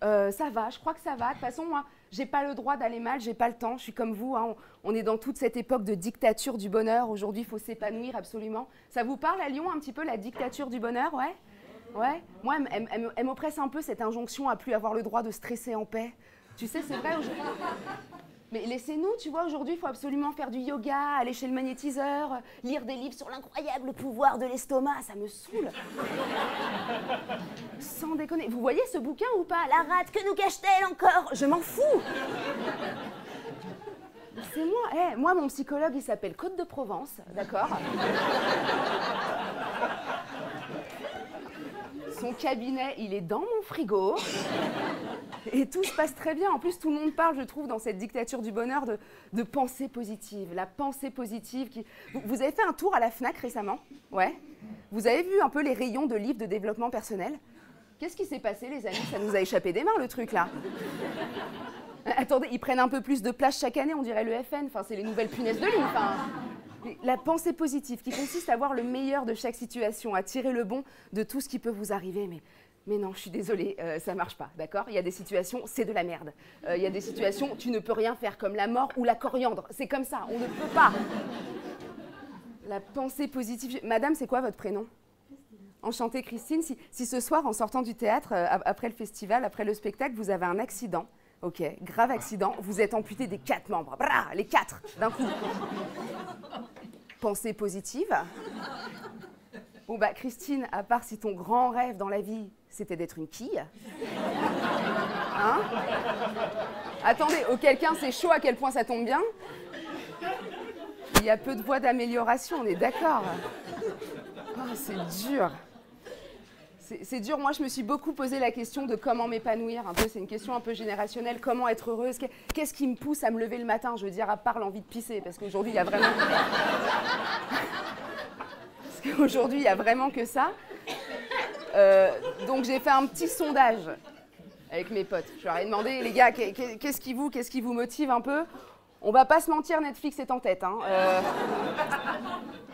Ça va, je crois que ça va. De toute façon, moi, j'ai pas le droit d'aller mal, j'ai pas le temps. Je suis comme vous, hein. On est dans toute cette époque de dictature du bonheur. Aujourd'hui, il faut s'épanouir absolument. Ça vous parle à Lyon un petit peu, la dictature du bonheur, ouais? Ouais. Moi, elle m'oppresse un peu cette injonction à plus avoir le droit de stresser en paix. Tu sais, c'est vrai aujourd'hui. Mais laissez-nous, tu vois, aujourd'hui, il faut absolument faire du yoga, aller chez le magnétiseur, lire des livres sur l'incroyable pouvoir de l'estomac, ça me saoule. Sans déconner. Vous voyez ce bouquin ou pas? La rate, que nous cache-t-elle encore? Je m'en fous. C'est moi. Moi, mon psychologue, il s'appelle Côte de Provence, d'accord? Son cabinet, il est dans mon frigo. Et tout se passe très bien. En plus, tout le monde parle, je trouve, dans cette dictature du bonheur, de pensée positive. La pensée positive qui... Vous avez fait un tour à la Fnac récemment? Ouais. Vous avez vu un peu les rayons de livres de développement personnel? Qu'est-ce qui s'est passé, les amis? Ça nous a échappé des mains, le truc, là. Attendez, ils prennent un peu plus de place chaque année, on dirait le FN. Enfin, c'est les nouvelles punaises de lit. Enfin, la pensée positive, qui consiste à voir le meilleur de chaque situation, à tirer le bon de tout ce qui peut vous arriver. Mais non, je suis désolée, ça marche pas, d'accord? Il y a des situations, c'est de la merde. Il y a des situations, tu ne peux rien faire, comme la mort ou la coriandre. C'est comme ça, on ne peut pas. La pensée positive... Madame, c'est quoi votre prénom? Enchantée, Christine. Si ce soir, en sortant du théâtre, après le festival, après le spectacle, vous avez un accident, ok, grave accident, vous êtes amputé des 4 membres, brah, les 4, d'un coup. Pensée positive. Bon bah Christine, à part si ton grand rêve dans la vie, c'était d'être une quille. Hein? Attendez, auquel cas c'est chaud à quel point ça tombe bien. Il y a peu de voies d'amélioration, on est d'accord. Oh, c'est dur. C'est dur. Moi, je me suis beaucoup posé la question de comment m'épanouir. Un peu, c'est une question un peu générationnelle. Comment être heureuse? Qu'est-ce qui me pousse à me lever le matin? Je veux dire, à part l'envie de pisser, parce qu'aujourd'hui, il y a vraiment... Aujourd'hui, il n'y a vraiment que ça. Donc, j'ai fait un petit sondage avec mes potes. Je leur ai demandé, les gars, qu'est-ce qui vous motive un peu? On va pas se mentir, Netflix est en tête. Hein.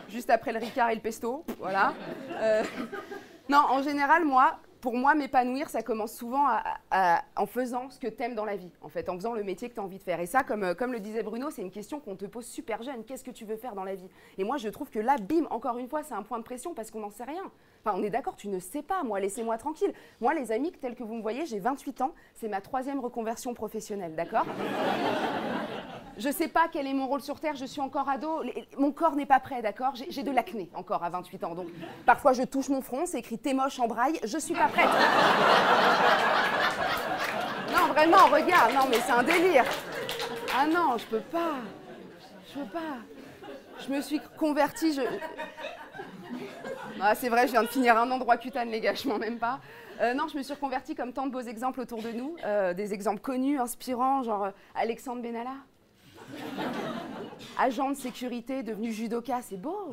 Juste après le Ricard et le pesto, voilà. Non, en général, pour moi, m'épanouir, ça commence souvent en faisant ce que t'aimes dans la vie, en fait, en faisant le métier que t'as envie de faire. Et ça, comme le disait Bruno, c'est une question qu'on te pose super jeune. Qu'est-ce que tu veux faire dans la vie? Et moi, je trouve que là, bim, encore une fois, c'est un point de pression parce qu'on n'en sait rien. Enfin, on est d'accord, tu ne sais pas, moi, laissez-moi tranquille. Moi, les amis, tels que vous me voyez, j'ai 28 ans, c'est ma 3e reconversion professionnelle, d'accord? Je ne sais pas quel est mon rôle sur Terre, je suis encore ado, mon corps n'est pas prêt, d'accord? J'ai de l'acné encore à 28 ans, donc parfois je touche mon front, c'est écrit « T'es moche » en braille, je suis pas prête. Non, vraiment, regarde, non mais c'est un délire. Ah non, je peux pas. Je me suis convertie, Ah, c'est vrai, je viens de finir un an droit cutane, les gars, je m'en même pas. Non, je me suis reconvertie comme tant de beaux exemples autour de nous, des exemples connus, inspirants, genre Alexandre Benalla. Agent de sécurité devenu judoka, c'est beau.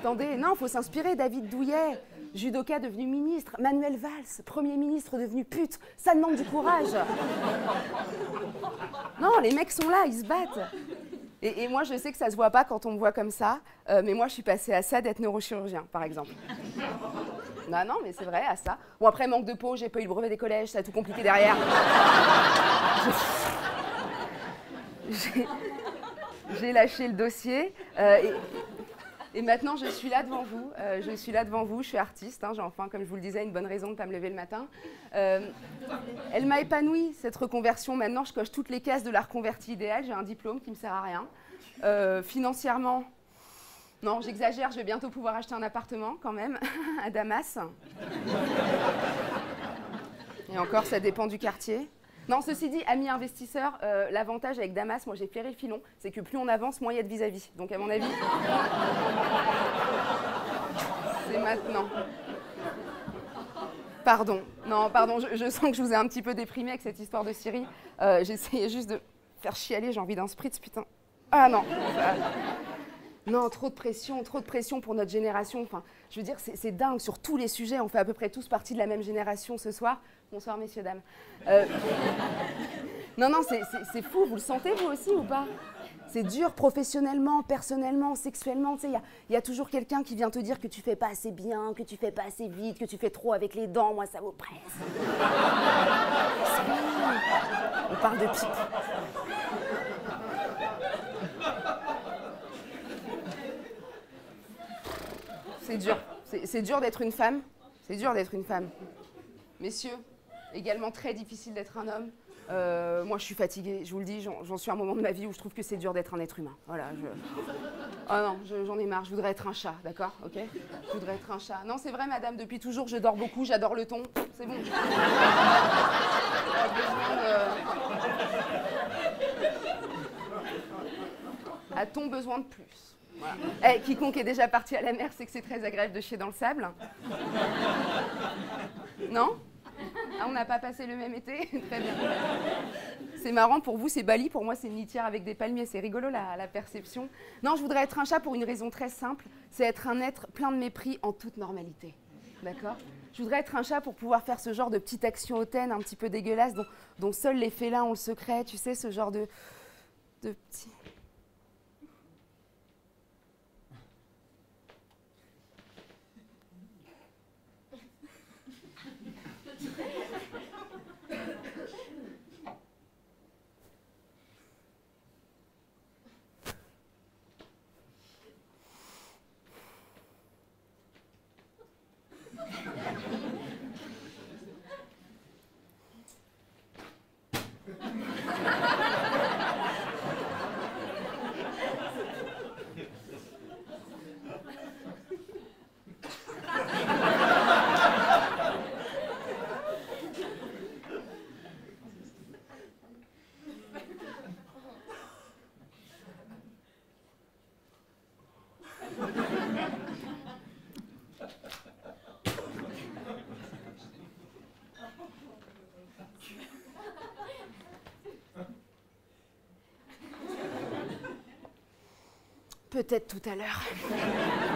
Attendez, non, il faut s'inspirer. David Douillet, judoka devenu ministre. Manuel Valls, Premier ministre devenu pute. Ça demande du courage. Non, les mecs sont là, ils se battent. Et moi, je sais que ça se voit pas quand on me voit comme ça, mais moi, je suis passée à ça d'être neurochirurgien, par exemple. Non, mais c'est vrai, à ça. Bon, après, manque de peau, j'ai pas eu le brevet des collèges, ça a tout compliqué derrière. J'ai lâché le dossier et maintenant je suis là devant vous. Je suis artiste, hein, j'ai enfin, comme je vous le disais, une bonne raison de ne pas me lever le matin. Elle m'a épanouie, cette reconversion. Maintenant, je coche toutes les cases de la reconvertie idéale. J'ai un diplôme qui ne me sert à rien. Financièrement, non, j'exagère, je vais bientôt pouvoir acheter un appartement quand même, à Damas. Et encore, ça dépend du quartier. Non, ceci dit, amis investisseurs, l'avantage avec Damas, moi j'ai flairé le filon, c'est que plus on avance, moins il y a de vis-à-vis. Donc à mon avis, c'est maintenant. Pardon, non, pardon, je sens que je vous ai un petit peu déprimé avec cette histoire de Syrie. J'essayais juste de faire chialer, j'ai envie d'un spritz, putain. Ah non. Non, trop de pression pour notre génération. Enfin, je veux dire, c'est dingue sur tous les sujets. On fait à peu près tous partie de la même génération ce soir. Bonsoir, messieurs, dames. Non, c'est fou. Vous le sentez, vous aussi, ou pas? C'est dur professionnellement, personnellement, sexuellement. Tu sais, il y a toujours quelqu'un qui vient te dire que tu fais pas assez bien, que tu fais pas assez vite, que tu fais trop avec les dents. Moi, ça m'oppresse. On parle de pipe. C'est dur. C'est dur d'être une femme. C'est dur d'être une femme. Messieurs, également très difficile d'être un homme. Moi, je suis fatiguée, je vous le dis, j'en suis à un moment de ma vie où je trouve que c'est dur d'être un être humain. Voilà, oh non, j'en ai marre, je voudrais être un chat, d'accord? Ok? Je voudrais être un chat. Non, c'est vrai, madame, depuis toujours, je dors beaucoup, j'adore le thon, c'est bon. A-t-on besoin de plus? Voilà. Eh, quiconque est déjà parti à la mer sait que c'est très agréable de chier dans le sable. Non? Ah, on n'a pas passé le même été? Très bien. C'est marrant, pour vous, c'est Bali, pour moi, c'est une litière avec des palmiers. C'est rigolo, la perception. Non, je voudrais être un chat pour une raison très simple, c'est être un être plein de mépris en toute normalité. D'accord? Je voudrais être un chat pour pouvoir faire ce genre de petite action hautaine, un petit peu dégueulasse, dont seuls les félins ont le secret, tu sais, ce genre de petits... Peut-être tout à l'heure.